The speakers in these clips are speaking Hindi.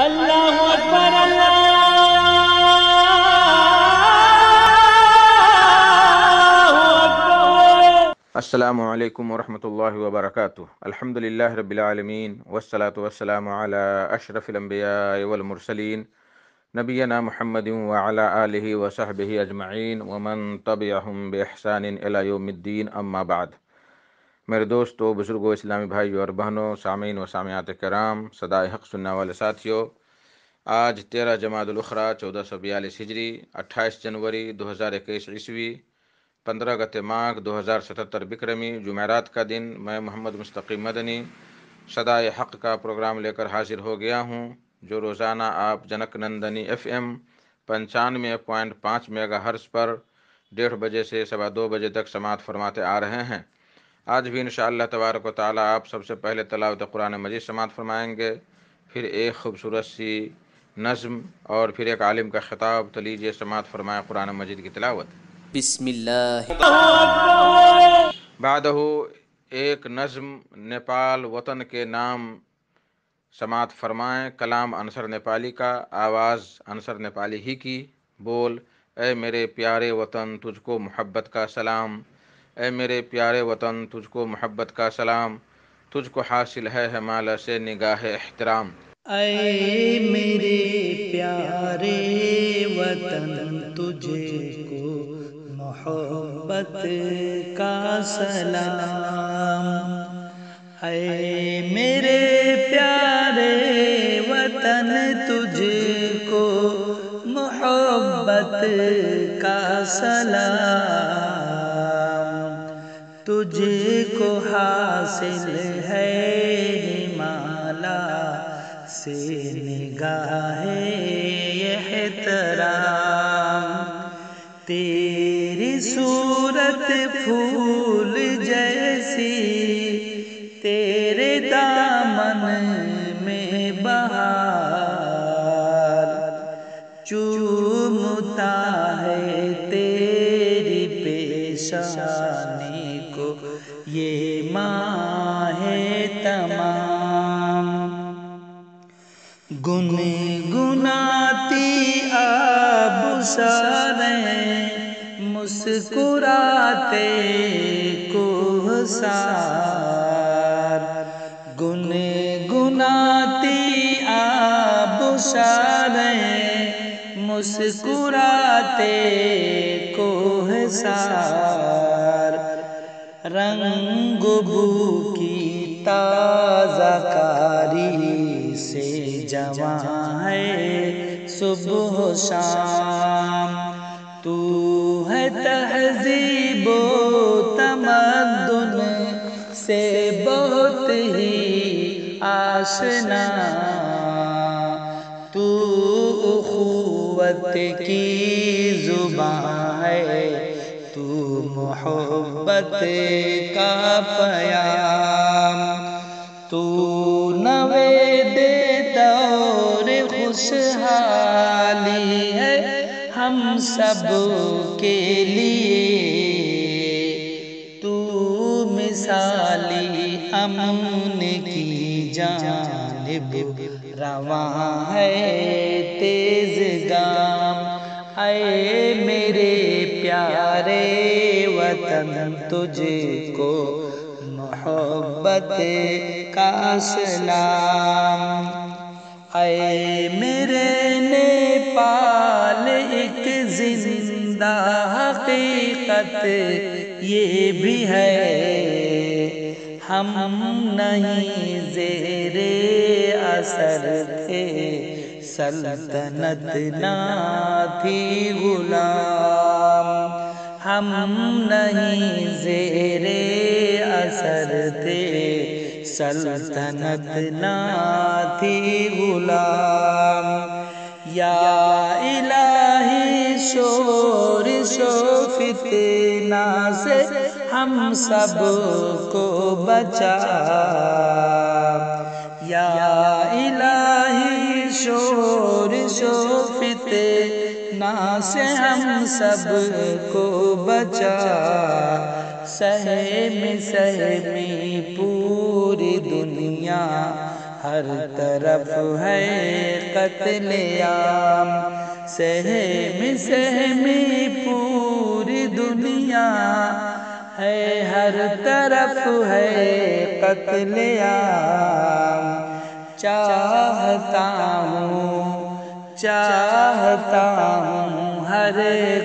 अल्लाहु अकबर अल्लाहु अकबर। अस्सलामु अलैकुम वरहमतुल्लाहि वबरकातुहू। अल्हम्दुलिल्लाहि रब्बिल आलमीन वस्सलातु वस्सलामु अला अशरफिल अंबिया वल मुरसलीन नबियना मुहम्मदिन व अला आलिहि व सहबिहि अजमईन व मन तबिअहुम बिइहसानिन इला यौमिद्दीन, अम्मा बाद। मेरे दोस्तों, बुजुर्गों, इस्लामी भाइयों और बहनों, सामीन व सामियात कराम, सदाए हक़ सुनने वाले साथियों, आज 13 जमादुल उखरा 1442 हिजरी 28 जनवरी 2021 ईस्वी 15 गते माघ 2077 बिक्रमी जुमेरात का दिन मैं मोहम्मद मुस्तकीम मदनी सदाए हक़ का प्रोग्राम लेकर हाजिर हो गया हूँ, जो रोज़ाना आप जनक नंदनी FM 95.5 मेगाहर्ट्ज़ पर 1:30 बजे से 2:15 बजे तक समाअत फरमाते आ रहे हैं। आज भी इंशाअल्लाह तबारक व तआला आप सबसे पहले तिलावत कुरान मजीद समाअत फरमाएंगे, फिर एक खूबसूरत सी नज़्म और फिर एक आलिम का खिताब। तो लीजिए समाअत फरमाएँ कुरान मजीद की तिलावत। बिस्मिल्लाह। बादहू एक नज़्म नेपाल वतन के नाम समाअत फरमाएँ। कलाम अंसर नेपाली का, आवाज़ अंसर नेपाली ही की। बोल, ऐ मेरे प्यारे वतन तुझको मोहब्बत का सलाम, ऐ मेरे प्यारे वतन तुझको मोहब्बत का सलाम, तुझको हासिल है हिमालय से निगाह एहतराम। ऐ मेरे प्यारे वतन तुझको मोहब्बत का सलाम, ऐ मेरे प्यारे वतन तुझको मोहब्बत का सलाम, तुझको हासिल है हिमालय से निगाहे एहतराम, तेरी सूरत फूल जैसी, तेरे दामन में बहार, चूमता है तेरी पेशानी को ये माहे तमाम, गुनगुनाती आबशारें मुस्कुराते कोहसार, गुनगुनाती आबशारें मुस्कुराते कोहसार, रंग बू की ताज़ा कारी से जवां है सुबह शाम, तू है तहज़ीबो तमद्दुन से बहुत ही आशना, तू उख़ुवत की ज़ुबान है, तू मोहब्बत का पयाम, तू नवेदे दौर खुशहाली है हम सब के लिए, तू मिसाली अमन की जानिब रवां है तेज गाम, ऐ मेरे प्यारे वतन तुझको मोहब्बत का सलाम, ऐ मेरे नेपाल एक जिंदा हकीकत ये भी है, हम नहीं ज़ेरे असर थे, सल्तनत ना थी गुलाम, हम नहीं ज़ेरे असर थे, सल्तनत ना थी गुलाम, या इलाही शोर शो फितना से हम सब को बचा, या इलाही शोर शो फितना से हम सब को बचा, सहमी सहमी पूरी दुनिया हर तरफ है कत्लेआम, सहमी पूरी दुनिया है, हर तरफ है कत्लेआम। चाहता हूँ हर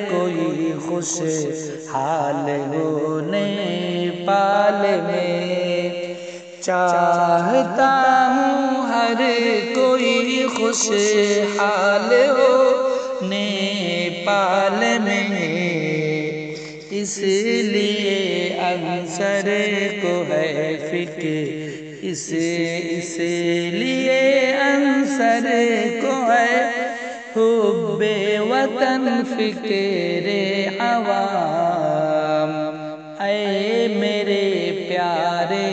कोई खुश हाल हो नेपाल में, चाहता हूँ हर कोई खुश हाल हो नेपाल में। इसलिए अंसर को है फिक्र, इसलिए अंसर को है हुब्बे वतन फिक्रे अवाम। ऐ मेरे प्यारे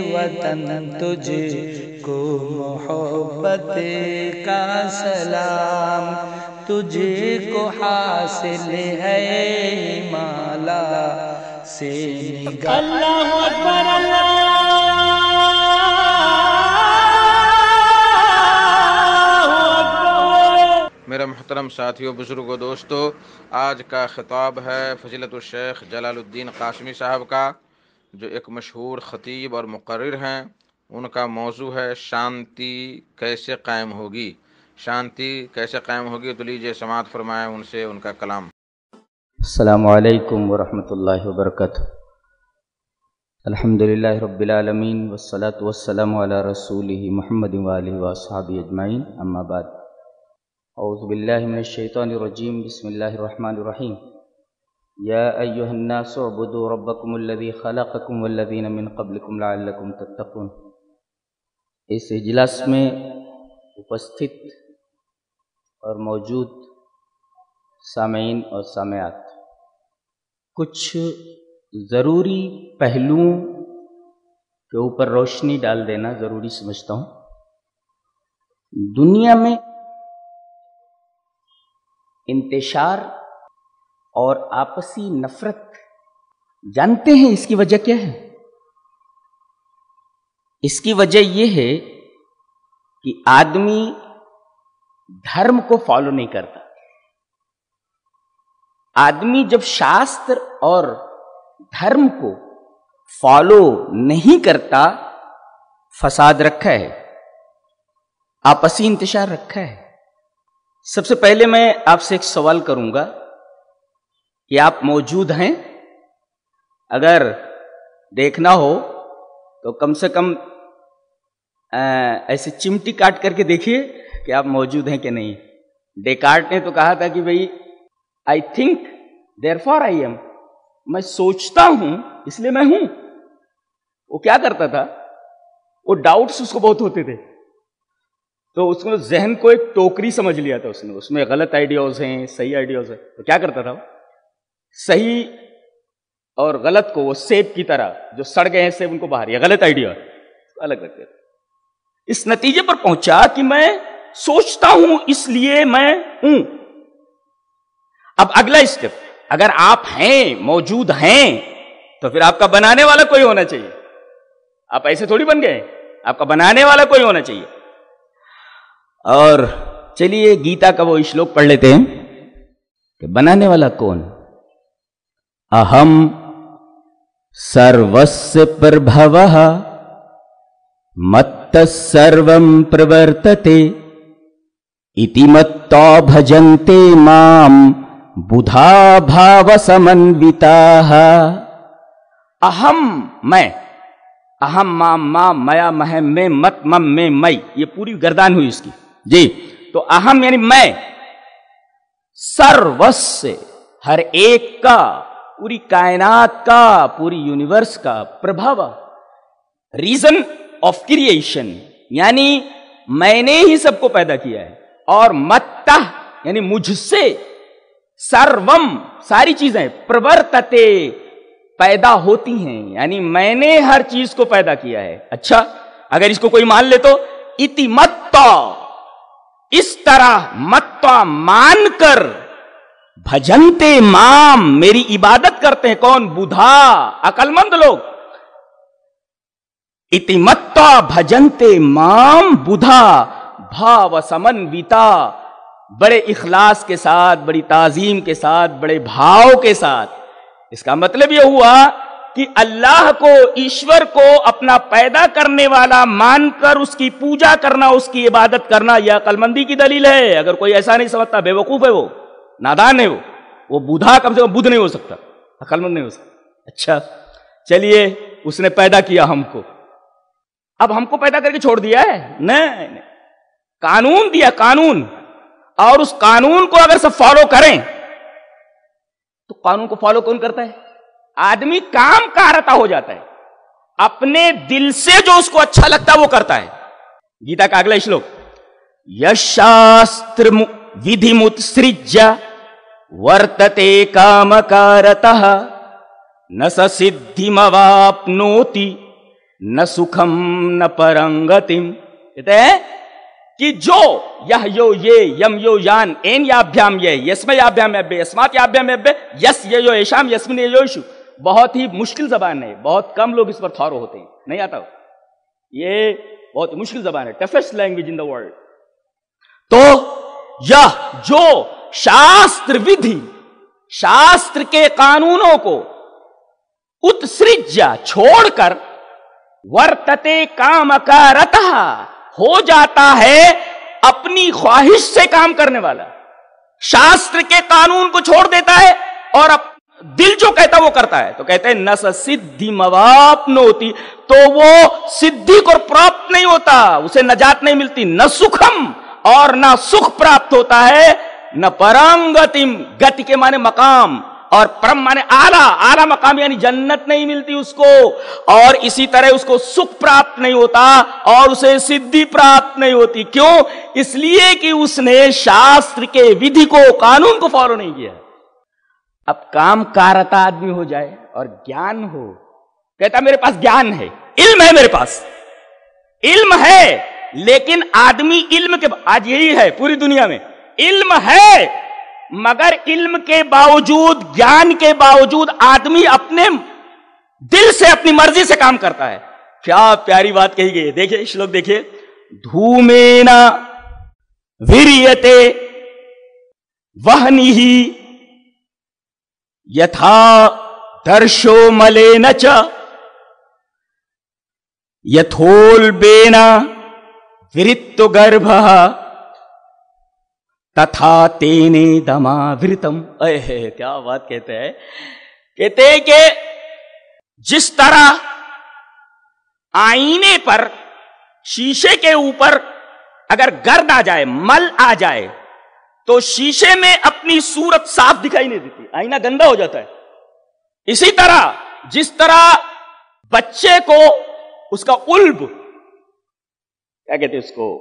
वतन तुझको मोहब्बत का सलाम, तुझको हासिल है माला से निगाह। अल्लाहु अकबर अल्लाहु अकबर। मेरा मुहतरम साथियों, बुजुर्गों, दोस्तों, आज का खिताब है फजीलतुल शेख जलालुद्दीन कासमी साहब का, जो एक मशहूर ख़तीब और मुक़र्रिर हैं। उनका मौजू है शांति कैसे कायम होगी। शांति कैसे कायम होगी, तो लीजिए समाअत फरमाएं उनसे उनका कलाम। अस्सलामु अलैकुम वरहमतुल्लाहि वबरकातुहू। अल्हम्दुलिल्लाहि रब्बिल आलमीन वस्सलातु वस्सलामु अला रसूलिहि मुहम्मदिन व आलिहि व अस्हाबिहि अजमाइन, अम्मा बाद। औज़ु बिल्लाहि मिनश शैतानिर रजीम, बिस्मिल्लाहिर रहमानिर रहीम। या अय्युहन्नासु उअ्बुदू रब्बकुमुल्लज़ी खलक़कुम वल्लज़ीना मिन क़ब्लिकुम लअल्लकुम तत्तक़ून। इस इजलास में उपस्थित और मौजूद सामीन और सामियात, कुछ ज़रूरी पहलुओं के ऊपर रोशनी डाल देना ज़रूरी समझता हूँ। दुनिया में इंतशार और आपसी नफरत, जानते हैं इसकी वजह क्या है? इसकी वजह यह है कि आदमी धर्म को फॉलो नहीं करता। आदमी जब शास्त्र और धर्म को फॉलो नहीं करता, फसाद रखा है, आपसी इंतशार रखा है। सबसे पहले मैं आपसे एक सवाल करूंगा कि आप मौजूद हैं? अगर देखना हो तो कम से कम ऐसे चिमटी काट करके देखिए कि आप मौजूद हैं कि नहीं। डेकार्ट ने तो कहा था कि भाई I think therefore I am, मैं सोचता हूं इसलिए मैं हूं। वो क्या करता था, वो डाउट्स उसको बहुत होते थे, तो उसको जहन को एक टोकरी समझ लिया था उसने, उसमें गलत आइडियाज हैं, सही आइडियाज हैं। तो क्या करता था, सही और गलत को वो सेब की तरह, जो सड़ गए हैं सेब उनको बाहर, या गलत आइडिया अलग रखते थे। इस नतीजे पर पहुंचा कि मैं सोचता हूं इसलिए मैं हूं। अब अगला स्टेप, अगर आप हैं, मौजूद हैं, तो फिर आपका बनाने वाला कोई होना चाहिए। आप ऐसे थोड़ी बन गए, आपका बनाने वाला कोई होना चाहिए। और चलिए गीता का वो श्लोक पढ़ लेते हैं कि बनाने वाला कौन? अहम सर्वस्य प्रभवः मत्तः सर्वं प्रवर्तते इति मत्तो भजन्ते माम बुधा भाव समन्विताः। अहम मैं, अहम माम माम मया महम में मत मम में मई, ये पूरी गर्दान हुई इसकी जी। तो अहम यानी मैं, सर्वस्य हर एक का, पूरी कायनात का, पूरी यूनिवर्स का, प्रभाव रीजन ऑफ क्रिएशन, यानी मैंने ही सबको पैदा किया है। और मत्तः यानी मुझसे, सर्वम सारी चीजें, प्रवर्तते पैदा होती हैं, यानी मैंने हर चीज को पैदा किया है। अच्छा, अगर इसको कोई मान ले तो इति मत्ता, इस तरह मत्ता मानकर भजन्ते माम, मेरी इबादत करते हैं। कौन? बुधा, अकलमंद लोग। इति मत्वा भजन्ते माम बुधा भाव समन्विता। बड़े इखलास के साथ, बड़ी ताजीम के साथ, बड़े भाव के साथ। इसका मतलब यह हुआ कि अल्लाह को, ईश्वर को अपना पैदा करने वाला मानकर उसकी पूजा करना, उसकी इबादत करना, यह अक्लमंदी की दलील है। अगर कोई ऐसा नहीं समझता, बेवकूफ है, वो नादान है, वो बुधा, कम से कम बुद्ध नहीं हो सकता, अक्लमंद नहीं हो सकता। अच्छा चलिए, उसने पैदा किया हमको, अब हमको पैदा करके छोड़ दिया है? नहीं, कानून दिया, कानून। और उस कानून को अगर सब फॉलो करें तो कानून को फॉलो कौन करता है? आदमी काम कारता हो जाता है, अपने दिल से जो उसको अच्छा लगता है वो करता है। गीता का अगला श्लोक, यशास्त्र विधिमुत्सृज्य वर्तते कामकारतः न स सिद्धिमवाप्नोति न सुखम न परंगतिम। कहते हैं कि जो यह यो ये यम यो यान एन याभ्याम ये यस्मै याभ्याम यब्बे यस्मात् याभ्याम यब्बे यस ये यो येषाम यस्मिन् ये योषु। बहुत ही मुश्किल जबान है, बहुत कम लोग इस पर थॉरो होते हैं, नहीं आता, ये बहुत मुश्किल जबान है, toughest language in the world. तो यह जो शास्त्र विधि, शास्त्र के कानूनों को उत्सृज्य छोड़कर वर्तते कामकारतः हो जाता है अपनी ख्वाहिश से काम करने वाला, शास्त्र के कानून को छोड़ देता है और दिल जो कहता वो करता है। तो कहते हैं न स सिद्धिमवाप्नोति, तो वो सिद्धि को प्राप्त नहीं होता, उसे नजात नहीं मिलती, न सुखम, और न सुख प्राप्त होता है, न परंगतिम, गति के माने मकाम, और परम माने आला, आला मकाम यानी जन्नत नहीं मिलती उसको, और इसी तरह उसको सुख प्राप्त नहीं होता और उसे सिद्धि प्राप्त नहीं होती। क्यों? इसलिए कि उसने शास्त्र के विधि को, कानून को फॉलो नहीं किया। अब काम कारता आदमी हो जाए और ज्ञान हो, कहता मेरे पास ज्ञान है, इल्म है, मेरे पास इल्म है, लेकिन आदमी इल्म के, आज यही है पूरी दुनिया में, इल्म है मगर इल्म के बावजूद, ज्ञान के बावजूद आदमी अपने दिल से, अपनी मर्जी से काम करता है। क्या प्यारी बात कही गई है, देखिए श्लोक देखिए, धूमेना वीर्यते वह्निहि यथा दर्शो मलेन च यथोल्बेना विरित्तो गर्भः तथा तेने दमावृतम। क्या बात कहते हैं, कहते हैं कि जिस तरह आईने पर, शीशे के ऊपर अगर गर्द आ जाए, मल आ जाए, तो शीशे में अपनी सूरत साफ दिखाई नहीं देती, आईना गंदा हो जाता है। इसी तरह जिस तरह बच्चे को उसका उल्ब, क्या कहते हैं उसको,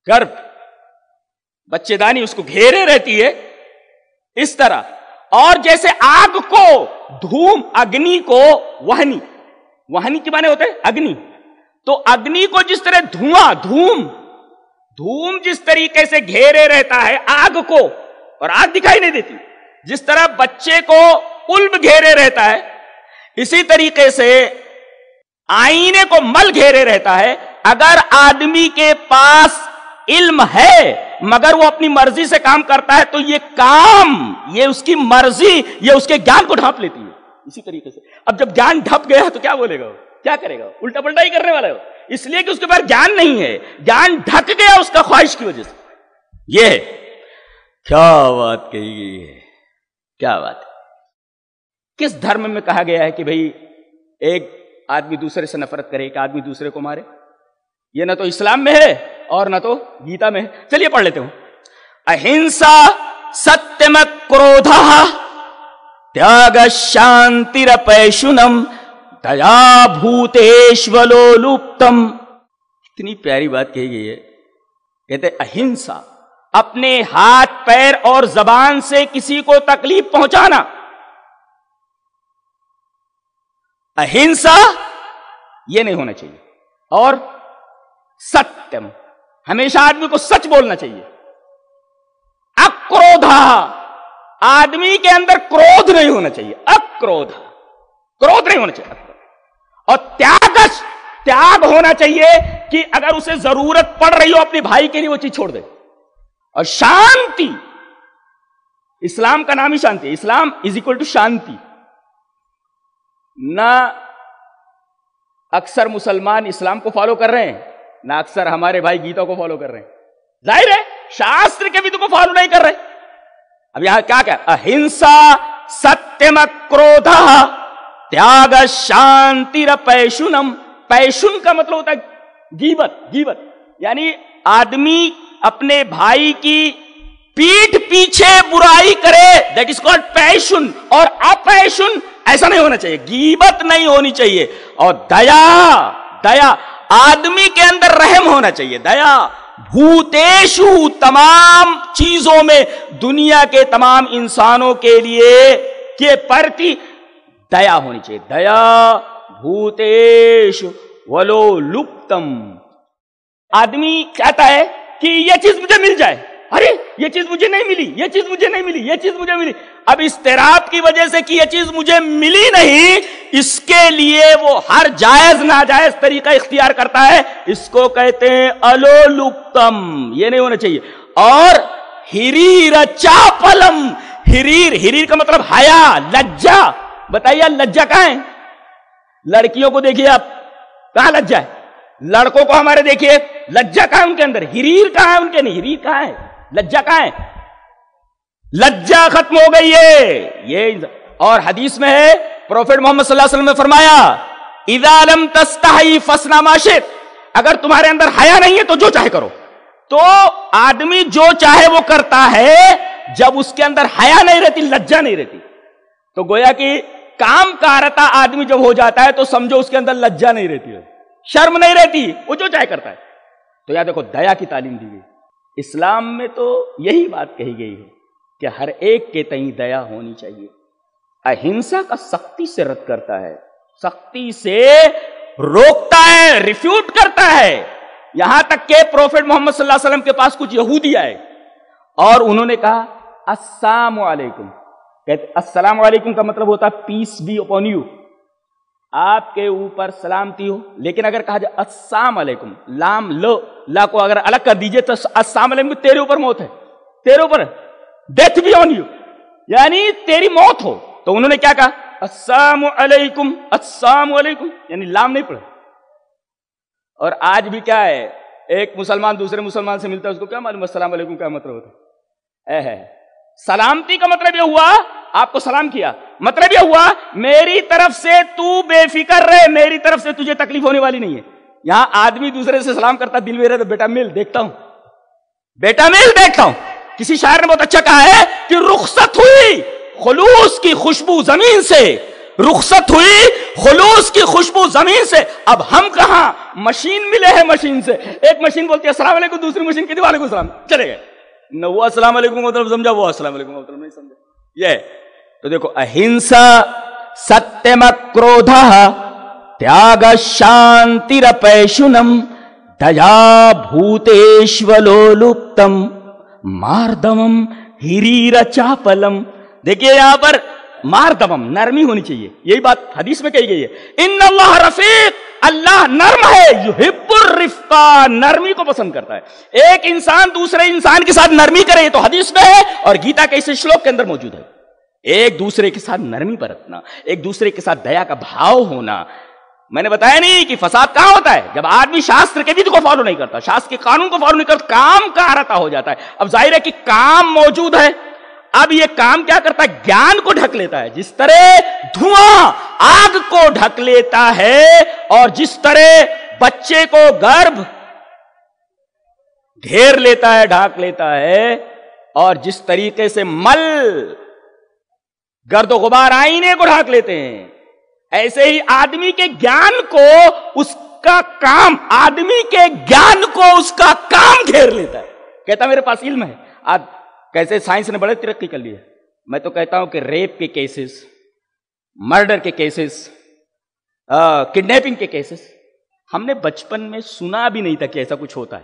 गर्भ, बच्चेदानी उसको घेरे रहती है, इस तरह। और जैसे आग को, धूम, अग्नि को वहनी, वहनी के माने होते हैं अग्नि, तो अग्नि को जिस तरह धुआं, धूम जिस तरीके से घेरे रहता है आग को, और आग दिखाई नहीं देती, जिस तरह बच्चे को उल्ब घेरे रहता है, इसी तरीके से आईने को मल घेरे रहता है। अगर आदमी के पास इल्म है मगर वो अपनी मर्जी से काम करता है, तो ये काम, ये उसकी मर्जी, ये उसके ज्ञान को ढांप लेती है। इसी तरीके से अब जब ज्ञान ढप गया तो क्या बोलेगा वो, क्या करेगा, उल्टा पल्टा ही करने वाला है, इसलिए कि उसके पास ज्ञान नहीं है, ज्ञान ढक गया उसका ख्वाहिश की वजह से। ये है, क्या बात कही गई है, क्या बात। किस धर्म में कहा गया है कि भाई एक आदमी दूसरे से नफरत करे, एक आदमी दूसरे को मारे? ये ना तो इस्लाम में है और ना तो गीता में है। चलिए पढ़ लेते हूं। अहिंसा सत्यम क्रोध त्याग शांतिरपैशुनम दया भूतेष्वलोलुप्तम। कितनी प्यारी बात कही गई है। कहते अहिंसा, अपने हाथ पैर और जबान से किसी को तकलीफ पहुंचाना, अहिंसा यह नहीं होना चाहिए। और सत्यम, हमेशा आदमी को सच बोलना चाहिए। अक्रोधा, आदमी के अंदर क्रोध नहीं होना चाहिए, अक्रोध, क्रोध नहीं होना चाहिए। और त्याग त्याग होना चाहिए कि अगर उसे जरूरत पड़ रही हो अपने भाई के लिए वो चीज छोड़ दे। और शांति, इस्लाम का नाम ही शांति है। इस्लाम इज इक्वल टू शांति। ना अक्सर मुसलमान इस्लाम को फॉलो कर रहे हैं, ना अक्सर हमारे भाई गीता को फॉलो कर रहे हैं। जाहिर है शास्त्र के विधि को फॉलो नहीं कर रहे। अब यहां क्या क्या, अहिंसा सत्यम क्रोध त्याग शांतिरपैशुनम। पैशुन का मतलब होता है गीबत। गीबत यानी आदमी अपने भाई की पीठ पीछे बुराई करे, दैट इज कॉल्ड पैशुन। और अपैशुन ऐसा नहीं होना चाहिए, गीबत नहीं होनी चाहिए। और दया, दया आदमी के अंदर रहम होना चाहिए। दया भूतेषु, तमाम चीजों में, दुनिया के तमाम इंसानों के लिए के प्रति दया होनी चाहिए। दया भूतेषु वलो लुप्तम। आदमी चाहता है कि यह चीज मुझे मिल जाए, अरे ये चीज मुझे नहीं मिली, ये चीज मुझे नहीं मिली, ये चीज मुझे मिली। अब इस्तिराब की वजह से कि ये चीज मुझे मिली नहीं, इसके लिए वो हर जायज नाजायज तरीका इख्तियार करता है। इसको कहते हैं अलोलुप्तम। ये नहीं होना चाहिए। और हिरीर चापलम। हिरीर, हिरीर का मतलब हया, लज्जा। बताइए लज्जा कहां है? लड़कियों को देखिए आप, कहां लज्जा है? लड़कों को हमारे देखिए, लज्जा कहां है उनके अंदर? हिरीर कहां है उनके? नहीं, हिरीर कहां है? लज्जा कहां है? लज्जा खत्म हो गई है ये। और हदीस में है, प्रोफेट मोहम्मद सल्लल्लाहु अलैहि वसल्लम ने फरमाया, इज़ा लम तस्तही फस्ना मा शित। अगर तुम्हारे अंदर हया नहीं है तो जो चाहे करो। तो आदमी जो चाहे वो करता है जब उसके अंदर हया नहीं रहती, लज्जा नहीं रहती। तो गोया कि काम कारता आदमी जब हो जाता है तो समझो उसके अंदर लज्जा नहीं रहती है, शर्म नहीं रहती, वो जो चाहे करता है। तो याद देखो, दया की तालीम दी गई। इस्लाम में तो यही बात कही गई है कि हर एक के तई दया होनी चाहिए। अहिंसा का सख्ती से रद्द करता है, सख्ती से रोकता है, रिफ्यूट करता है। यहां तक के प्रोफेट मोहम्मद सल्लल्लाहु अलैहि वसल्लम के पास कुछ यहूदी आए और उन्होंने कहा अस्सलामु अलैकुम। कहते अस्सलामु अलैकुम का मतलब होता है पीस बी अपॉन यू, आपके ऊपर सलामती हो। लेकिन अगर कहा जाए अस्सलाम अलैकुम, लाम लो, ला को अगर अलग कर दीजिए तो अस्सलाम अलैकुम, तेरे ऊपर मौत है, तेरे ऊपर डेथ बी ऑन यू, यानी तेरी मौत हो। तो उन्होंने क्या कहा? अस्सलामु अलैकुम, अस्सलामु अलैकुम, यानी लाम नहीं पड़ा। और आज भी क्या है, एक मुसलमान दूसरे मुसलमान से मिलता है, उसको क्या मालूम अस्सलाम अलैकुम क्या मतलब होता है? सलामती का मतलब यह हुआ, आपको सलाम किया, मतलब यह हुआ मेरी तरफ से तू बेफिक्र रहे, मेरी तरफ से तुझे तकलीफ होने वाली नहीं है। यहां आदमी दूसरे से सलाम करता, दिल में रहे तो बेटा मिल देखता हूं, बेटा मिल देखता हूं। किसी शायर ने बहुत अच्छा कहा है कि रुखसत हुई खुलूस की खुशबू जमीन से, रुखसत हुई खुलूस की खुशबू जमीन से। अब हम कहां, मशीन मिले हैं, मशीन से एक मशीन बोलती है अस्सलाम वालेकुम, दूसरी मशीन कहती है वालेकुम सलाम, चले गए। न वो अस्सलाम वालेकुम मतलब समझा, वो अस्सलाम वालेकुम मतलब नहीं समझा। ये तो देखो, अहिंसा सत्यम क्रोध त्याग शांतिरपैशुनम दया भूतेष्वलोलुप्तम मार्दमम हिरीर चापलम। देखिए यहां पर मार्दमम, नरमी होनी चाहिए, यही बात हदीस में कही गई है। इन्नल्लाह रफीक, अल्लाह नर्म है, युहिब्बुर रिफ्का, नरमी को पसंद करता है। एक इंसान दूसरे इंसान के साथ नरमी करे, तो हदीस में है और गीता के इस श्लोक के अंदर मौजूद है। एक दूसरे के साथ नरमी बरतना, एक दूसरे के साथ दया का भाव होना। मैंने बताया नहीं कि फसाद कहां होता है? जब आदमी शास्त्र के विधि को फॉलो नहीं करता, शास्त्र के कानून को फॉलो नहीं करता, काम कारता हो जाता है। अब जाहिर है कि काम मौजूद है, अब यह काम क्या करता है? ज्ञान को ढक लेता है। जिस तरह धुआं आग को ढक लेता है और जिस तरह बच्चे को गर्भ घेर लेता है, ढाक लेता है, और जिस तरीके से मल गर्द गुबार आईने को ढाक लेते हैं, ऐसे ही आदमी के ज्ञान को उसका काम, आदमी के ज्ञान को उसका काम घेर लेता है। कहता मेरे पास इल्म है। आज कैसे साइंस ने बड़े तरक्की कर ली है। मैं तो कहता हूं कि रेप के केसेस, मर्डर के केसेस, किडनैपिंग के केसेस हमने बचपन में सुना भी नहीं था कि ऐसा कुछ होता है।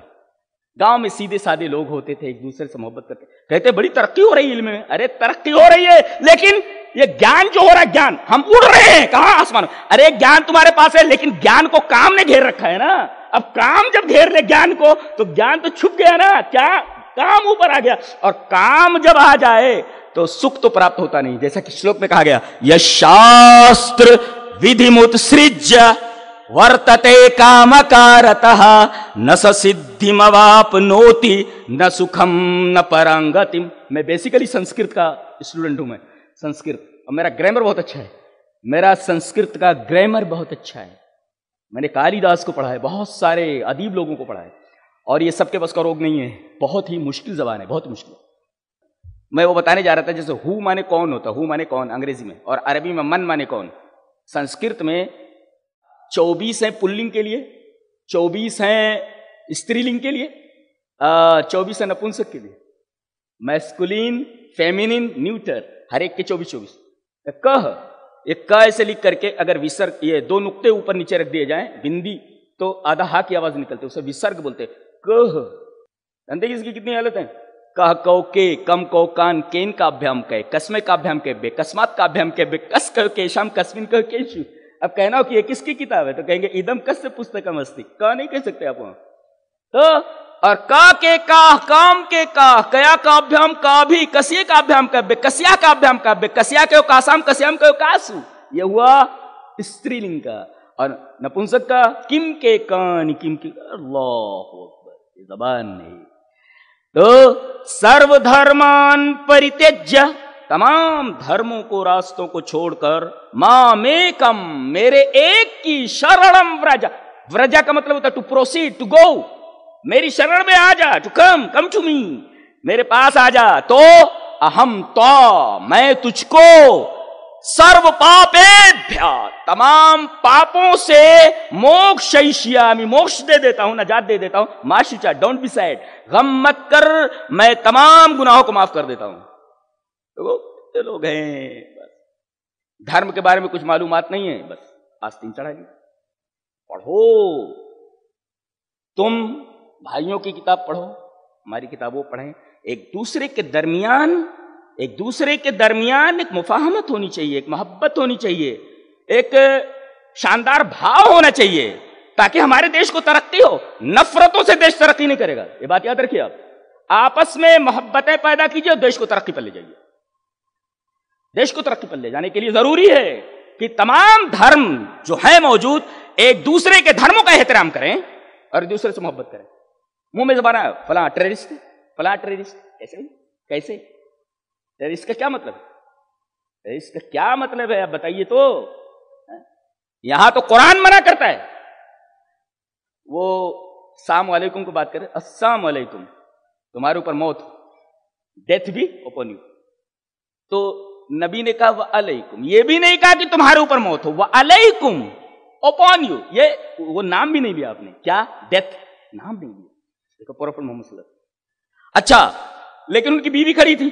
गांव में सीधे साधे लोग होते थे, एक दूसरे से मोहब्बत करते, कहते बड़ी तरक्की हो रही है इल्म में। अरे तरक्की हो रही है, लेकिन ये ज्ञान जो हो रहा है, ज्ञान, हम उड़ रहे हैं कहां, आसमान में। अरे ज्ञान तुम्हारे पास है, लेकिन ज्ञान को काम ने घेर रखा है ना। अब काम जब घेर ले ज्ञान को, तो ज्ञान तो छुप गया ना, क्या काम ऊपर आ गया। और काम जब आ जाए तो सुख तो प्राप्त होता नहीं। जैसा कि श्लोक में कहा गया, यह शास्त्र विधिमुत्सृज्य वर्तते कामकारतः न स सिद्धिमवाप्नोति न सुखम न परंगतिम। मैं बेसिकली संस्कृत का स्टूडेंट हूं, मैं संस्कृत, और मेरा ग्रामर बहुत अच्छा है। मेरा संस्कृत का ग्रामर बहुत अच्छा है। मैंने कालिदास को पढ़ा है, बहुत सारे अदीब लोगों को पढ़ा है, और ये सबके बस का रोग नहीं है। बहुत ही मुश्किल जबान है, बहुत मुश्किल। मैं वो बताने जा रहा था, जैसे हु माने कौन होता, हु माने कौन अंग्रेजी में, और अरबी में मन माने कौन। संस्कृत में 24 हैं पुल्लिंग के लिए, 24 हैं स्त्रीलिंग के लिए, 24 है नपुंसक के लिए, मैस्कुलिन, फेमिनिन, न्यूटर, हर एक के 24। कह, एक क ऐसे लिख करके अगर विसर्ग, ये 2 नुक्ते ऊपर नीचे रख दिए जाएं, बिंदी, तो आधा हा की आवाज निकलती है, उसे विसर्ग बोलते हैं। कह, जानते इसकी कितनी हालत है। कह कौ के, कम कौ कान, केन का अभ्याम कह, कसमे का अभ्याम कह, बे कस्मात का अभ्याम कह, बे कस कह केशाम, कस्मिन कह केशु। अब कहना हो कि ये किसकी किताब है, तो कहेंगे इदम कस्य पुस्तकम अस्ति। का नहीं कह सकते आप वहां तो। और का के का, काम के का, कया का अभ्याम का भी, कसिये का अभ्याम का, बेकसिया का अभ्याम का, बेकसिया के कासाम, कसियाम के कासु। ये हुआ स्त्रीलिंग का। और नपुंसक का किम के कान, किम के, अल्लाहु अकबर, जबान नहीं। तो सर्वधर्मान परित्यज्य, तमाम धर्मों को, रास्तों को छोड़कर, मामेकम, मेरे एक की शरणम व्रज। व्रज का मतलब होता है टू प्रोसीड, टू गो। मेरी शरण में आ जा, टू कम टू मी, मेरे पास आ जा। तो अहम तो, मैं तुझको, सर्व पापेभ्य, तमाम पापों से, मोक्षयिष्यामि, मोक्ष दे देता हूं, नजात दे देता हूं। मा शुचा, डोंट बी सैड, गम मत कर, मैं तमाम गुनाहों को माफ कर देता हूं। तो लोग हैं बस धर्म के बारे में कुछ मालूमात नहीं है, बस आस्तीन चढ़ा लिया। पढ़ो, तुम भाइयों की किताब पढ़ो, हमारी किताबों पढ़ें। एक दूसरे के दरमियान एक मुफाहमत होनी चाहिए, एक मोहब्बत होनी चाहिए, एक शानदार भाव होना चाहिए, ताकि हमारे देश को तरक्की हो। नफरतों से देश तरक्की नहीं करेगा, ये बात याद रखिए आप। आपस में मोहब्बतें पैदा कीजिए और देश को तरक्की पर ले जाइए। देश को तरक्की पर ले जाने के लिए जरूरी है कि तमाम धर्म जो है मौजूद, एक दूसरे के धर्मों का एहतराम करें और एक दूसरे से मोहब्बत करें। मुंह में जबाना है, फला टेररिस्ट, फला टेररिस्ट, कैसे कैसे? टेररिस्ट का क्या मतलब है? टेररिस्ट का क्या मतलब है, आप बताइए तो। यहां तो कुरान मना करता है। वो अस्सलाम वालेकुम को बात करें, अस्सलाम वालेकुम, तुम्हारे ऊपर मौत, डेथ भी ओपन यू। तो नबी ने कहा वालेकुम, ये भी नहीं कहा कि तुम्हारे ऊपर मौत हो, वालेकुम अपॉन यू। ये वो नाम भी नहीं लिया आपने, क्या? डेथ, नाम नहीं लिया। देखो प्रॉफिट मोहम्मद सल्लल्लाहु अलैहि वसल्लम। अच्छा, लेकिन उनकी बीवी खड़ी थी,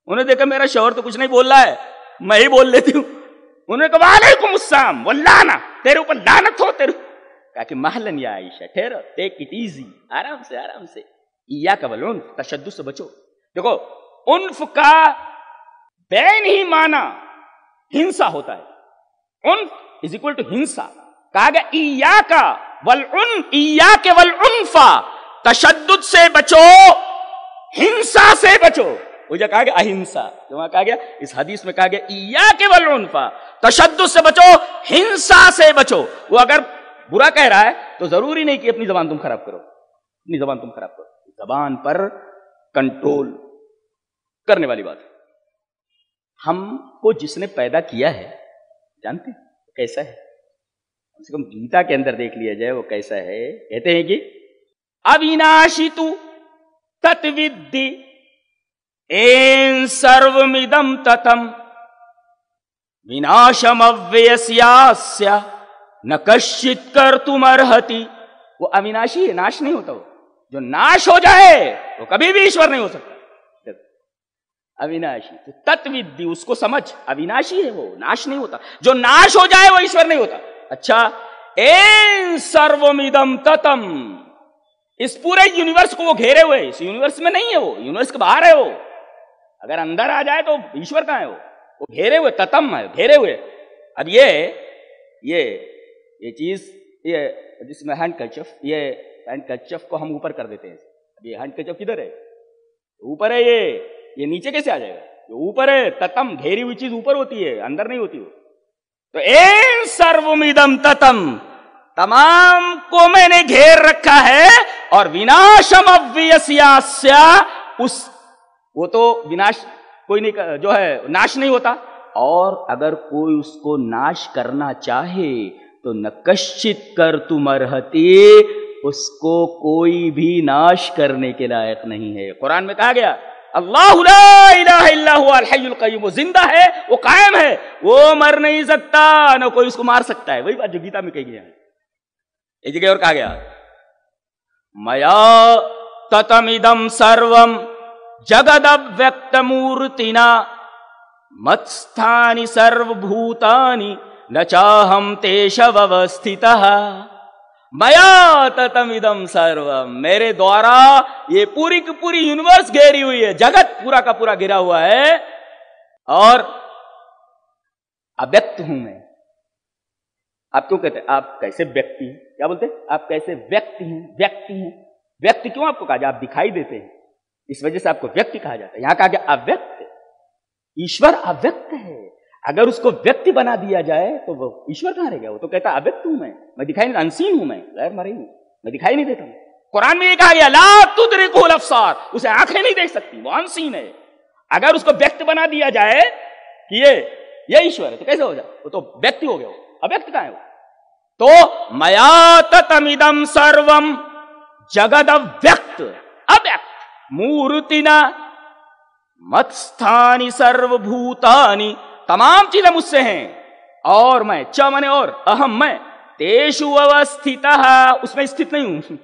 उन्होंने देखा मेरा शौहर तो कुछ नहीं बोल रहा है, मैं ही बोल लेती हूं। उन्होंने कहा वालेकुम अस्सलाम, वल्लाना, तेरे ऊपर लानत हो तेरे। कहा कि महलन या आयशा, ठहरो, टेक इट इजी, आराम से आराम से। इया का वल उन्फ, तशद्दुद से बचो। देखो उन्फ का बैन ही माना हिंसा होता है। उन्फ इज इक्वल टू हिंसा। कहा गया इया का वल उन, इया के वल उन्फा, तशद्दुद से बचो, हिंसा से बचो। वो जो कहा गया अहिंसा, तो वहां कहा गया, इस हदीस में कहा गया इया के वल उन्फा, तशद्दुद से बचो, हिंसा से बचो। वो अगर बुरा कह रहा है तो जरूरी नहीं कि अपनी जबान तुम खराब करो, अपनी जबान तुम खराब करो। जबान पर कंट्रोल करने वाली बात है। हमको जिसने पैदा किया है, जानते हैं कैसा है? कम से कम गीता के अंदर देख लिया जाए वो कैसा है। कहते हैं कि अविनाशी तु तत्विद्धि एन सर्वमिदं ततम विनाशम अव्ययस्यास्य न कश्चित कर्तुमर्हति। वो अविनाशी है, नाश नहीं होता। वो जो नाश हो जाए वो कभी भी ईश्वर नहीं हो सकता। अविनाशी तो तत्विद्धि, उसको समझ, अविनाशी है वो, नाश नहीं होता। जो नाश हो जाए वो ईश्वर नहीं होता। अच्छा, एन सर्वमिदं ततम, इस पूरे यूनिवर्स को वो घेरे हुए, इस यूनिवर्स में नहीं है वो, यूनिवर्स के बाहर है वो। अगर अंदर आ जाए तो ईश्वर कहां है? वो घेरे हुए ततम है, घेरे हुए। अब ये चीज, ये जिसमें हैंडकरचिफ, ये हैंडकरचिफ को हम ऊपर कर देते हैं। अब ये हैंडकरचिफ किधर है? ऊपर है। ये नीचे कैसे आ जाएगा? ये ऊपर है, ततम, घेरी हुई चीज ऊपर होती है, अंदर नहीं होती वो। तो एन सर्वमिदम ततम, तमाम को मैंने घेर रखा है। और विनाशम अव्ययस्यास्य, उस वो तो विनाश कोई नहीं, जो है नाश नहीं होता। और अगर कोई उसको नाश करना चाहे तो न कश्चित कर तुम अर्हति, उसको कोई भी नाश करने के लायक नहीं है। कुरान में कहा गया अल्लाहु ला इलाहा इल्ला हुवा अल हय्युल क़य्यूम, वो जिंदा है, वो कायम है, वो मर नहीं सकता, न कोई उसको मार सकता है। वही बात जो गीता में कही गया है। एक जगह और कहा गया मया ततमिदं सर्वम जगदव्यक्तमूर्तिना मत्स्थानि सर्वभूतानि न चाहम तेषवस्थितः। मया ततमिदं सर्वम, मेरे द्वारा ये पूरी की पूरी यूनिवर्स घेरी हुई है, जगत पूरा का पूरा घिरा हुआ है। और अव्यक्त हूं मैं। आप क्यों कहते हैं आप कैसे व्यक्ति हैं? क्या बोलते हैं? आप कैसे व्यक्ति हैं? व्यक्ति हैं। व्यक्ति क्यों आपको कहा जाए? आप दिखाई देते हैं, इस वजह से आपको व्यक्ति कहा जाता है। यहां कहा गया अव्यक्त। ईश्वर अव्यक्त है। अगर उसको व्यक्ति बना दिया जाए तो वो ईश्वर कहां रह गया? वो तो कहता अव्यक्त हूं मैं दिखाई नहीं, अनसीन हूं, मैं गैर मरी हूं, मैं दिखाई नहीं देता हूं। कुरान में ये कहा गया ला तुदरिकुल अब्सार, उसे आंखें नहीं देख सकती, वो अनसीन है। अगर उसको व्यक्त बना दिया जाए कि ये ईश्वर है तो कैसे हो जाए? वो तो व्यक्ति हो गया, वो अव्यक्त कहां है वो? तो मया ततमिदं सर्वम जगद अव्यक्त, अव्यक्त मूर्तिना मत्स्थानि सर्वभूतानि, तमाम चीजें मुझसे हैं। और मैं, च माने और, अहम मैं, तेषु अवस्थितः, उसमें स्थित नहीं हूं।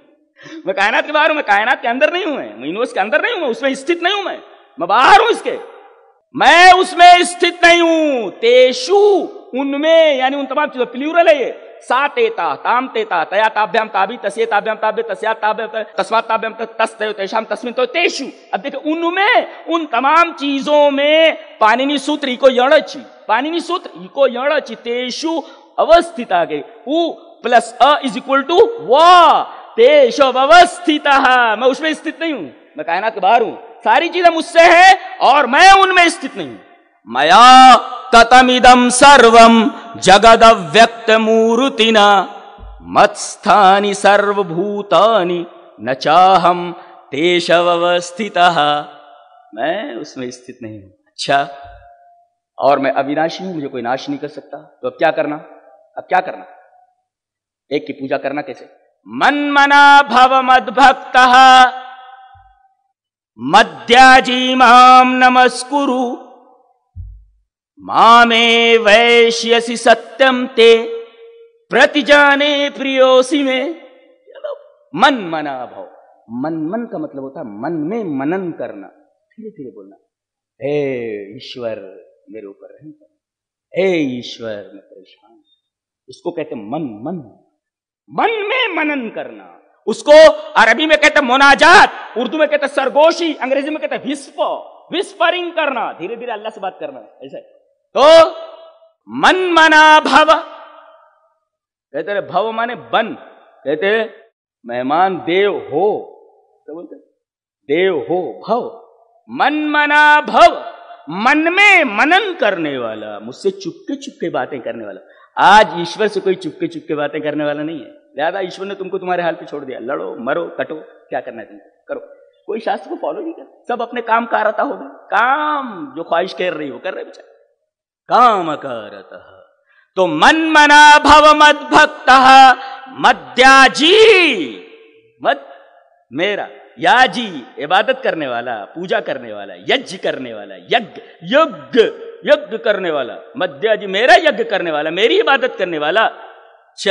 मैं कायनात के बाहर हूं, मैं कायनात के अंदर नहीं हूं, मैं यूनिवर्स के अंदर नहीं हूं, उसमें स्थित नहीं हूं, मैं बाहर हूं इसके, मैं उसमें स्थित नहीं हूं। तेषु, उनमें, यानी उन तमाम चीजों, प्लूरल है ये। सा तेता, ताम तेता, तया ताभ्याम ताबी, तस्ये ताभ्याम ताबे, तस्या ताभ्याम तस्मात् ताभ्याम तस्तयो तेषाम तस्मिन् तो तेषु। अब देखो उनमें, उन तमाम चीजों में पाणिनि सूत्र इको यणचि, पाणिनि सूत्र इको यणचि, तेषु अवस्थिता के उ plus a is equal to वा, तेषु अवस्थितः, मैं उसमें स्थित नहीं हूं, मैं कायनात के बाहर हूं, सारी चीजें मुझसे है और मैं उनमें स्थित नहीं हूं। मया ततमिदं सर्वं जगदव्यक्त मूर्तिना मत्स्थानि सर्वभूतानि न चाहम तेषवस्थितः, मैं उसमें स्थित नहीं हूं। अच्छा, और मैं अविनाशी हूं, मुझे कोई नाश नहीं कर सकता। तो अब क्या करना? अब क्या करना? एक की पूजा करना कैसे? मन्मना भव मद्भक्तः मद्याजी माम नमस्कुरु मामे वैश्यसि सत्यम ते प्रतिजाने प्रियोसी में। मन मना भव, मन का मतलब होता है मन में मनन करना, धीरे धीरे बोलना, हे ईश्वर मेरे ऊपर रहम कर, हे ईश्वर मैं परेशान हूं। इसको कहते मन में मनन करना। उसको अरबी में कहते मोनाजात, उर्दू में कहते सरगोशी, अंग्रेजी में कहते विस्परिंग करना, धीरे धीरे अल्लाह से बात करना, ऐसे। तो मन मना भव, कहते रहे भव माने बन, कहते मेहमान देव हो, क्या बोलते? देव हो, भव, मन मना भव, मन में मनन करने वाला, मुझसे चुपके चुपके बातें करने वाला। आज ईश्वर से कोई चुपके चुपके बातें करने वाला नहीं है, लिहाजा ईश्वर ने तुमको तुम्हारे हाल पे छोड़ दिया। लड़ो मरो कटो, क्या करना है तुमको करो, कोई शास्त्र को फॉलो नहीं कर, सब अपने काम कारता हो गए, काम जो ख्वाहिश कर रही हो कर रहे बेचारे, काम कारता। तो मन मना भव मद भक्त मद्याजी, मद मेरा, याजी इबादत करने वाला, पूजा करने वाला, यज्ञ करने वाला, यज्ञ करने वाला, मद्याजी मेरा यज्ञ करने वाला, मेरी इबादत करने वाला। च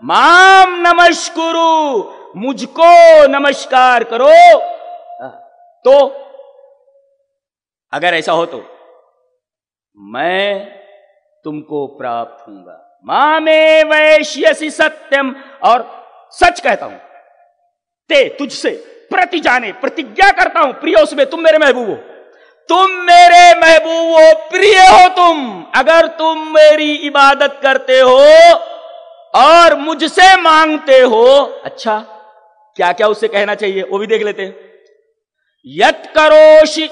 माम नमस्कुरु, मुझको नमस्कार करो। तो अगर ऐसा हो तो मैं तुमको प्राप्त होऊंगा। मामे वैश्यसि सत्यम, और सच कहता हूं, ते तुझसे, प्रति जाने प्रतिज्ञा करता हूं, प्रियोस में तुम मेरे महबूब हो, तुम मेरे महबूब हो, प्रिय हो तुम, अगर तुम मेरी इबादत करते हो और मुझसे मांगते हो। अच्छा, क्या क्या उससे कहना चाहिए वो भी देख लेते हैं। यत् करोषि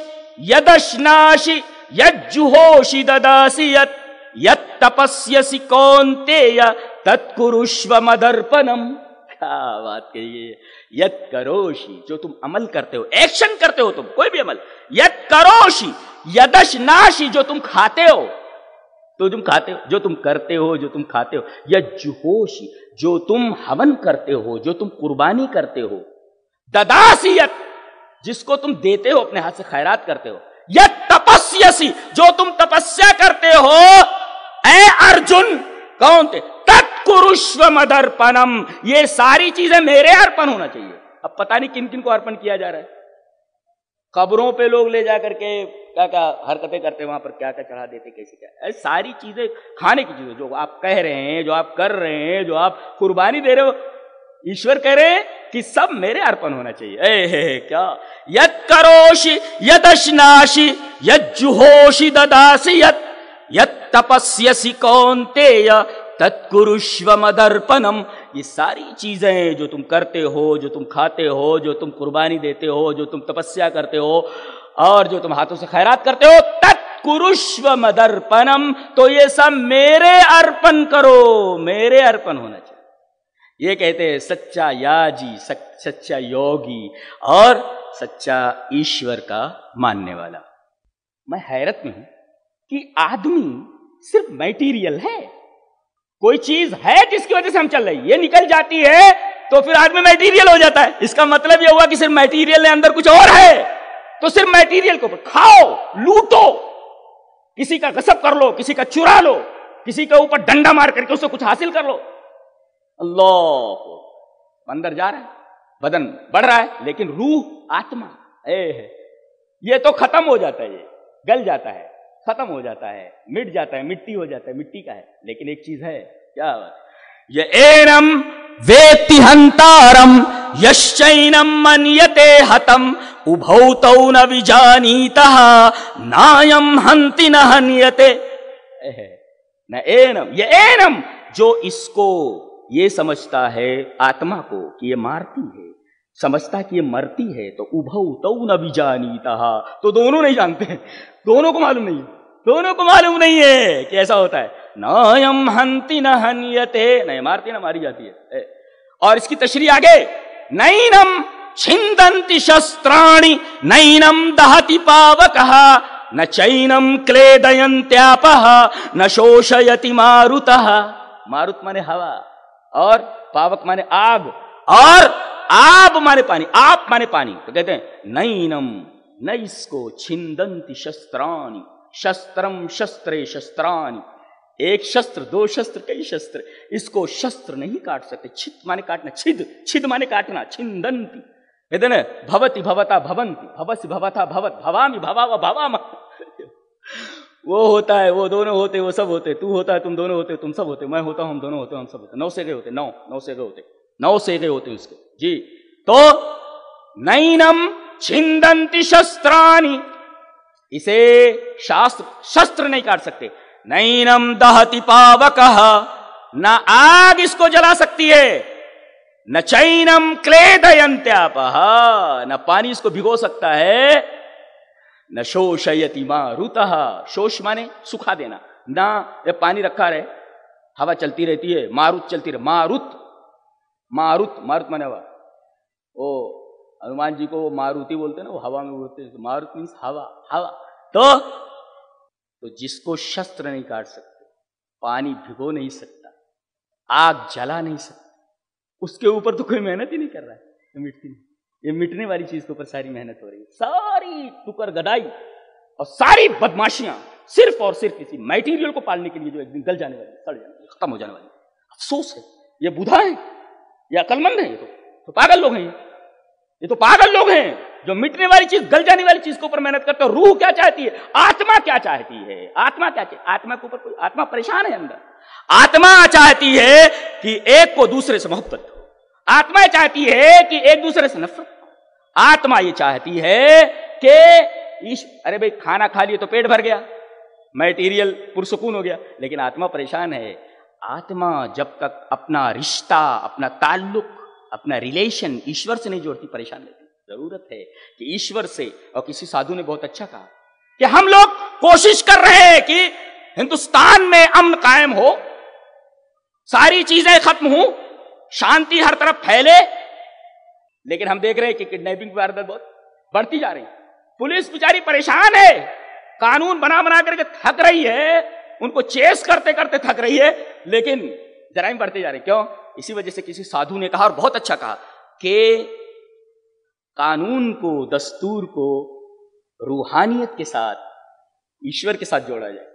यदश्नासि यज्जुहोषि ददासि यत् तपस्यसि कौन्तेय तत्कुरुष्व मदर्पणम। क्या बात कही है। यत् करोषि, जो तुम अमल करते हो, एक्शन करते हो तुम, कोई भी अमल। यत् करोषि यदश्नासि, जो तुम खाते हो, तो तुम खाते हो, जो तुम करते हो, जो तुम खाते हो। यज्जुहोषि, जो तुम हवन करते हो, जो तुम कुर्बानी करते हो। ददासि यत्, जिसको तुम देते हो, अपने हाथ से खैरात करते हो। यत् तपस्यसि, जो तुम तपस्या करते हो। ऐ अर्जुन, कौन थे? तत्कुरुष्व मदर्पणम, ये सारी चीजें मेरे अर्पण होना चाहिए। अब पता नहीं किन किन को अर्पण किया जा रहा है। कब्रों पे लोग ले जाकर के क्या क्या हरकतें करते, वहां पर क्या क्या चढ़ा देते, कैसे क्या। सारी चीजें खाने की चीजें जो आप कह रहे हैं, जो आप कर रहे हैं, जो आप कुर्बानी दे रहे हो, ईश्वर कह रहे हैं कि सब मेरे अर्पण होना चाहिए। क्या? यत् करोषि यदश्नासि यज्जुहोषि ददासि यत् तपस्यसि कौन्तेय तत्कुरुष्व मदर्पणम। ये सारी चीजें जो तुम करते हो, जो तुम खाते हो, जो तुम कुर्बानी देते हो, जो तुम तपस्या करते हो और जो तुम हाथों से खैरात करते हो, तत्कुरुष्व मदर्पणम, तो ये सब मेरे अर्पण करो, मेरे अर्पण होना चाहिए। ये कहते हैं सच्चा याजी, सच्चा योगी और सच्चा ईश्वर का मानने वाला। मैं हैरत में हूं कि आदमी सिर्फ मैटीरियल है, कोई चीज है जिसकी वजह से हम चल रहे हैं, ये निकल जाती है तो फिर आदमी मैटीरियल हो जाता है। इसका मतलब ये हुआ कि सिर्फ मैटीरियल है, अंदर कुछ और है। तो सिर्फ मैटीरियल के ऊपर खाओ, लूटो, किसी का गसब कर लो, किसी का चुरा लो, किसी के ऊपर डंडा मार करके उससे कुछ हासिल कर लो। अल्लाह, अंदर जा रहा है, बदन बढ़ रहा है, लेकिन रूह, आत्मा ये तो खत्म हो जाता है, ये गल जाता है, खत्म हो जाता है, मिट जाता है, मिट्टी हो जाता है, मिट्टी का है। लेकिन एक चीज है, क्या बात? ये एनम वेत्ति हंतारम यश्चैनम मन्यते हतम उभौ तौ न विजानीतः नायम हंति न हन्यते। न एनम, ये एनम, जो इसको ये समझता है आत्मा को कि ये मारती है, समझता कि ये मरती है, तो उभौ तौ न विजानीतः, तो दोनों नहीं जानते हैं, दोनों को मालूम नहीं है, दोनों को मालूम नहीं है कि ऐसा होता है। नायम हंति न हन्यते, नहीं मारती ना मारी जाती है। और इसकी तशरीह आगे, नैनम छिंदन्ति शस्त्राणि नैनम दहति पावकः न चैनम क्लेदयन्त्यापः न शोषयति मारुतः। मारुत माने हवा और पावक माने आग और आप माने पानी, आप माने पानी। तो कहते हैं नैनम, न इसको छिंदन्ति शस्त्राणि, शस्त्रम शस्त्रे शस्त्राणि, एक शस्त्र, दो शस्त्र, कई शस्त्र, इसको शस्त्र नहीं काट सकते। छिद माने काटना, छिद, छिद माने काटना, छिंदन्ति। कहते ना भवति भवता भवन्ति, भवसि भवता भवत, भवामि भवाव भवाम। वो होता है, वो दोनों होते, वो सब होते, तू होता है, तुम दोनों होते, तुम सब होते, मैं होता हूं, हम दोनों होते, हम सब होते। 9 सेगे होते, 9 सेगे होते, 9 सेगे होते उसके जी। तो नैनम छिंदन्ति शस्त्राणि, इसे शास्त्र, शस्त्र नहीं काट सकते। नैनम दहति पावकः, न आग इसको जला सकती है, न चैनम क्लेदयन्त्यापः, न पानी इसको भिगो सकता है, न शोषयति मारुतः, शोष माने सुखा देना, ना ये पानी रखा रहे, हवा चलती रहती है, मारुत चलती रहे, मारुत, मारुत, मारुत माने हवा। ओ हनुमान जी को मारुति बोलते हैं ना, वो हवा में उड़ते हैं, मारुत मीन्स हवा, हवा। तो जिसको शस्त्र नहीं काट सकते, पानी भिगो नहीं सकता, आग जला नहीं सकता, उसके ऊपर तो कोई मेहनत ही नहीं कर रहा है, ये मिटती नहीं। ये मिटने वाली चीज के ऊपर सारी मेहनत हो रही है, सारी टुकर गदाई और सारी बदमाशियां सिर्फ और सिर्फ किसी मटेरियल को पालने के लिए, जो एक दिन गल जाने वाली, सड़ जाने वाली, खत्म हो जाने वाली। अफसोस है, ये बुधा है, ये अकलमंद है, ये तो पागल लोग हैं, ये तो पागल लोग हैं जो मिटने वाली चीज, गल जाने वाली चीज के ऊपर मेहनत करते हो। रूह क्या चाहती है, आत्मा क्या चाहती है, आत्मा क्या चाहती है? आत्मा के ऊपर कोई, आत्मा परेशान है अंदर। आत्मा चाहती है कि एक को दूसरे से मोहब्बत हो, आत्मा चाहती है कि एक दूसरे से नफरत हो, आत्मा ये चाहती है कि अरे भाई खाना खा लिए तो पेट भर गया, मैटीरियल पुरसुकून हो गया, लेकिन आत्मा परेशान है। आत्मा जब तक अपना रिश्ता, अपना ताल्लुक, अपना रिलेशन ईश्वर से नहीं जोड़ती, परेशान रहती। जरूरत है कि ईश्वर से, और किसी साधु ने बहुत अच्छा कहा कि हम लोग कोशिश कर रहे हैं कि हिंदुस्तान में अमन कायम हो, सारी चीजें खत्म हो, शांति हर तरफ फैले, लेकिन हम देख रहे हैं कि किडनैपिंग की वारदात बहुत बढ़ती जा रही है। पुलिस बेचारी परेशान है, कानून बना बना करके थक रही है, उनको चेस करते करते थक रही है, लेकिन जराइम बढ़ते जा रहे। क्यों? इसी वजह से किसी साधु ने कहा, और बहुत अच्छा कहा, कि कानून को, दस्तूर को रूहानियत के साथ, ईश्वर के साथ जोड़ा जाए,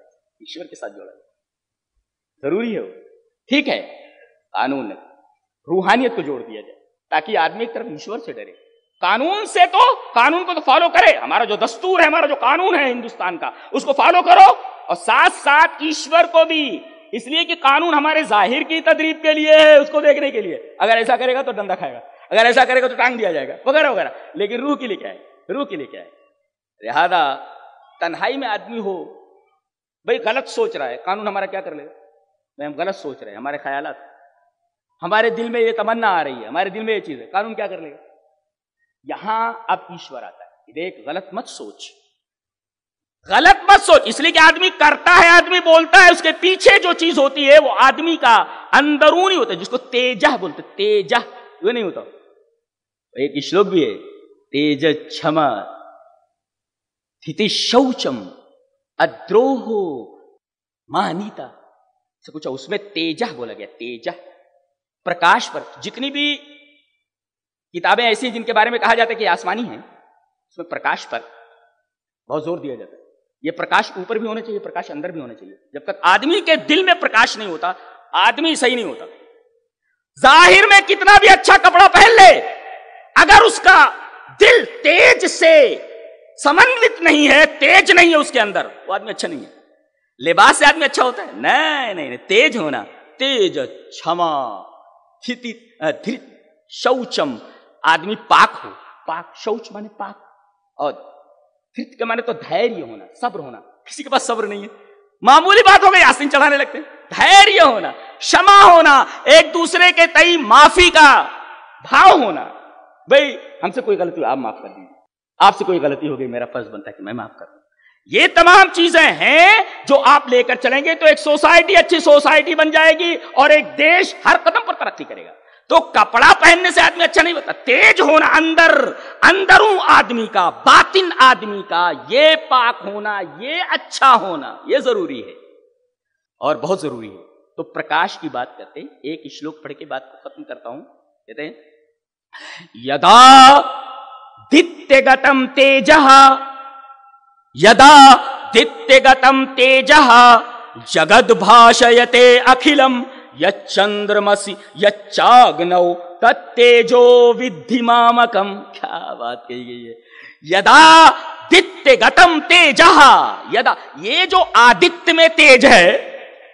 ईश्वर के साथ जोड़ा जाए। जरूरी है वो, ठीक है, कानून रूहानियत को जोड़ दिया जाए ताकि आदमी एक तरफ ईश्वर से डरे। कानून से तो, कानून को तो फॉलो करे, हमारा जो दस्तूर है, हमारा जो कानून है हिंदुस्तान का, उसको फॉलो करो, और साथ साथ ईश्वर को भी, इसलिए कि कानून हमारे जाहिर की तदरीब के लिए है, उसको देखने के लिए। अगर ऐसा करेगा तो डंडा खाएगा, अगर ऐसा करेगा तो टांग दिया जाएगा, वगैरह वगैरह। लेकिन रूह के लिए क्या है? रूह के लिए क्या है? लिहाजा तन्हाई में आदमी हो, भाई गलत सोच रहा है, कानून हमारा क्या कर लेगा? भाई हम गलत सोच रहे हैं, हमारे ख्यालात, हमारे दिल में ये तमन्ना आ रही है, हमारे दिल में ये चीज है, कानून क्या कर लेगा? यहां अब ईश्वर आता है, देख गलत मत सोच, गलत मत सोच। इसलिए कि आदमी करता है, आदमी बोलता है, उसके पीछे जो चीज होती है वो आदमी का अंदरूनी होता है, जिसको तेजह बोलते, तेजह वो नहीं होता। एक श्लोक भी है, तेज क्षमा स्थिति शौचम अद्रोहो मानीता, से कुछ उसमें तेजह बोला गया, तेजह प्रकाश पर। जितनी भी किताबें ऐसी जिनके बारे में कहा जाता है कि आसमानी है, उसमें प्रकाश पर बहुत जोर दिया जाता है। ये प्रकाश ऊपर भी होना चाहिए, प्रकाश अंदर भी होना चाहिए। जब तक आदमी के दिल में प्रकाश नहीं होता, आदमी सही नहीं होता। जाहिर में कितना भी अच्छा कपड़ा पहन ले, अगर उसका दिल तेज से समन्वित नहीं है, तेज नहीं है उसके अंदर, वो आदमी अच्छा नहीं है। लिबास से आदमी अच्छा होता है? नहीं नहीं, नहीं। तेज होना, तेज क्षमा धृत शौचम, आदमी पाक हो, पाक, शौच माने पाक, और धृत के माने तो धैर्य होना, सब्र होना। किसी के पास सब्र नहीं है, मामूली बात हो गई यासीन चढ़ाने लगते हैं। धैर्य होना, क्षमा होना, एक दूसरे के तई माफी का भाव होना। भाई हमसे कोई गलती हो, आप माफ कर दीजिए, आपसे कोई गलती हो गई, मेरा फर्ज बनता है कि मैं माफ कर दूं। ये तमाम चीजें हैं जो आप लेकर चलेंगे तो एक सोसाइटी अच्छी सोसाइटी बन जाएगी, और एक देश हर कदम पर तरक्की करेगा। तो कपड़ा पहनने से आदमी अच्छा नहीं होता, तेज होना अंदर, अंदरों आदमी का, बातिन आदमी का, ये पाक होना, ये अच्छा होना, ये जरूरी है और बहुत जरूरी है। तो प्रकाश की बात करते हैं, एक श्लोक पढ़ के बात को खत्म करता हूं। कहते हैं, यदा दित्यगतम तेजः, यदा दित्यगतम तेजः जगद भाषयते अखिलम, यच्चंद्रमसि यच्चाग्नौ तत्तेजो विद्धि मामकम। क्या बात कही गई है। यदा दित्यगतम तेजः, यदा, ये जो आदित्य में तेज है,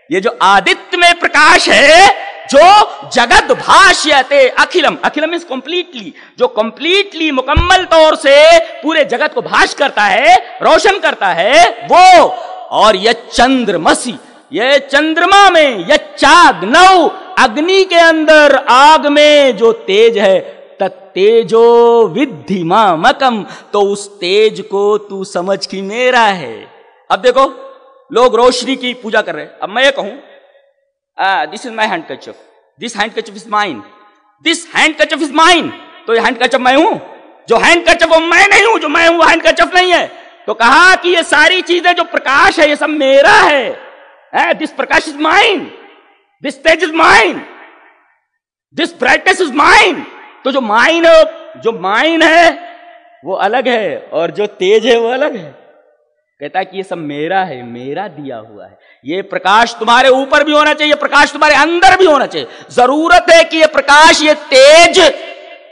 ये जो आदित्य में प्रकाश है, जो जगद भाष्यते अखिलम, अखिलम इज कंप्लीटली, जो कंप्लीटली मुकम्मल तौर से पूरे जगत को भाष करता है, रोशन करता है, वो। और ये चंद्रमसी, ये चंद्रमा में, ये चाग्नौ, अग्नि के अंदर, आग में जो तेज है, तत्तेजो विद्धि मामकम, तो उस तेज को तू समझ कि मेरा है। अब देखो, लोग रोशनी की पूजा कर रहे हैं। अब मैं ये कहूं, this is my handkerchief, this handkerchief is mine, this handkerchief is mine, तो ये हैंडकरचीफ मैं हूं, जो हैंडकरचीफ वो मैं नहीं हूं, जो मैं हूं वो हैंडकरचीफ नहीं है। तो कहा कि ये सारी चीजें जो प्रकाश है, ये सब मेरा है। This Prakash is mine, this Tej is mine, this brightness is mine. तो जो माइन है, जो माइन है वो अलग है, और जो तेज है वो अलग है। कहता है कि ये सब मेरा है, मेरा दिया हुआ है। ये प्रकाश तुम्हारे ऊपर भी होना चाहिए, प्रकाश तुम्हारे अंदर भी होना चाहिए। जरूरत है कि ये प्रकाश, ये तेज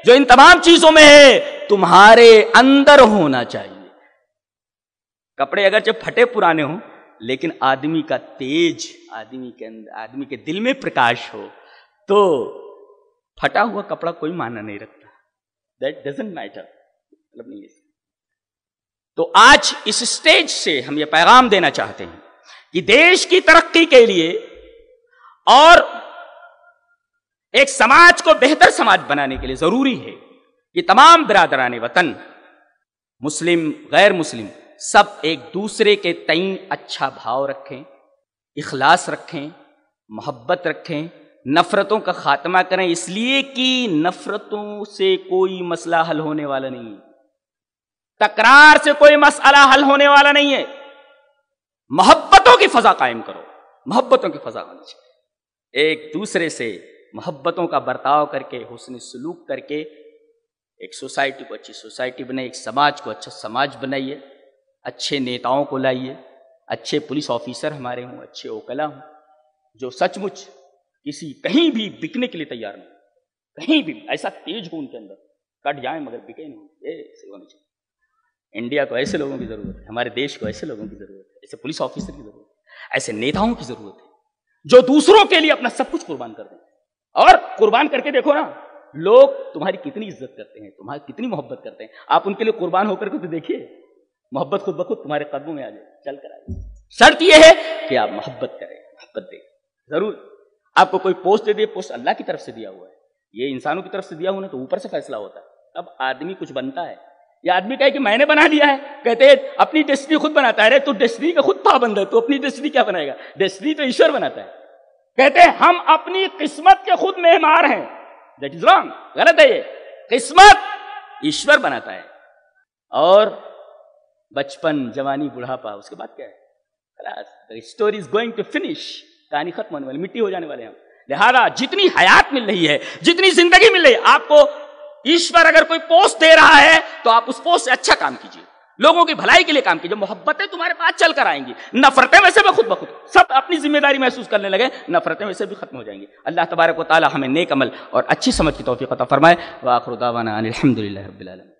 जो इन तमाम चीजों में है, तुम्हारे अंदर होना चाहिए। कपड़े अगरचे फटे पुराने हो, लेकिन आदमी का तेज, आदमी के अंदर, आदमी के दिल में प्रकाश हो, तो फटा हुआ कपड़ा कोई मायना नहीं रखता। दैट डजंट मैटर, मतलब नहीं है। तो आज इस स्टेज से हम ये पैगाम देना चाहते हैं कि देश की तरक्की के लिए और एक समाज को बेहतर समाज बनाने के लिए जरूरी है कि तमाम बिरादरान वतन, मुस्लिम गैर मुस्लिम, सब एक दूसरे के तईं अच्छा भाव रखें, इखलास रखें, मोहब्बत रखें, नफरतों का खात्मा करें, इसलिए कि नफरतों से कोई मसला हल होने वाला नहीं है, तकरार से कोई मसला हल होने वाला नहीं है। मोहब्बतों की फजा कायम करो, मोहब्बतों की फजा होनी चाहिए। एक दूसरे से मोहब्बतों का बर्ताव करके, हुस्न सलूक करके एक सोसाइटी को अच्छी सोसाइटी बनाइए, एक समाज को अच्छा समाज बनाइए, अच्छे नेताओं को लाइए, अच्छे पुलिस ऑफिसर हमारे हों, अच्छे वकला हों जो सचमुच किसी कहीं भी बिकने के लिए तैयार नहीं, कहीं भी ऐसा तेज हो उनके अंदर, कट जाए मगर बिके नहीं, ये होना चाहिए। इंडिया को ऐसे लोगों की जरूरत है, हमारे देश को ऐसे लोगों की जरूरत है, ऐसे पुलिस ऑफिसर की जरूरत है, ऐसे नेताओं की जरूरत है जो दूसरों के लिए अपना सब कुछ कुर्बान कर दें। और कुर्बान करके देखो ना, लोग तुम्हारी कितनी इज्जत करते हैं, तुम्हारी कितनी मोहब्बत करते हैं। आप उनके लिए कुर्बान होकर के तो देखिए, मोहब्बत खुद ब खुद तुम्हारे कदमों में आ जाए, चल कर आ जाए। शर्त यह है कि आप मोहब्बत करें, मोहब्बत दें। जरूर आपको कोई पोस्ट दे दे, पोस्ट अल्लाह की तरफ से दिया हुआ है, ये इंसानों की तरफ से दिया हुआ ना, तो ऊपर से फैसला होता है। अब आदमी कुछ बनता है, या आदमी कहे कि मैंने बना दिया है, कहते हैं अपनी डेस्टिनी खुद बनाता है। अरे तो डेस्टिनी का खुद पाबंद है, तो अपनी डेस्टिनी क्या बनाएगा? डेस्टिनी तो ईश्वर बनाता है। कहते हैं हम अपनी किस्मत के खुद मेहमान हैं, दैट इज रॉन्ग, गलत है ये। किस्मत ईश्वर बनाता है, और बचपन, जवानी, बुढ़ापा, उसके बाद क्या है? The story is going to finish, कहानी खत्म होने वाली, मिट्टी हो जाने वाले हम। लिहाजा जितनी हयात मिल रही है, जितनी जिंदगी मिल रही है, आपको ईश्वर अगर कोई पोस्ट दे रहा है तो आप उस पोस्ट से अच्छा काम कीजिए, लोगों की भलाई के लिए काम कीजिए। मोहब्बतें तुम्हारे पास चल कर आएंगी, नफरतें वैसे भी खुद ब खुद सब अपनी जिम्मेदारी महसूस करने लगे, नफरतें वैसे भी खत्म हो जाएंगी। अल्लाह तबारक व तआला हमें नेक अमल और अच्छी समझ की तौफीक अता फरमाए। व आखिरु दावाना अनिल हम्दुलिल्लाहि रब्बिल आलमीन।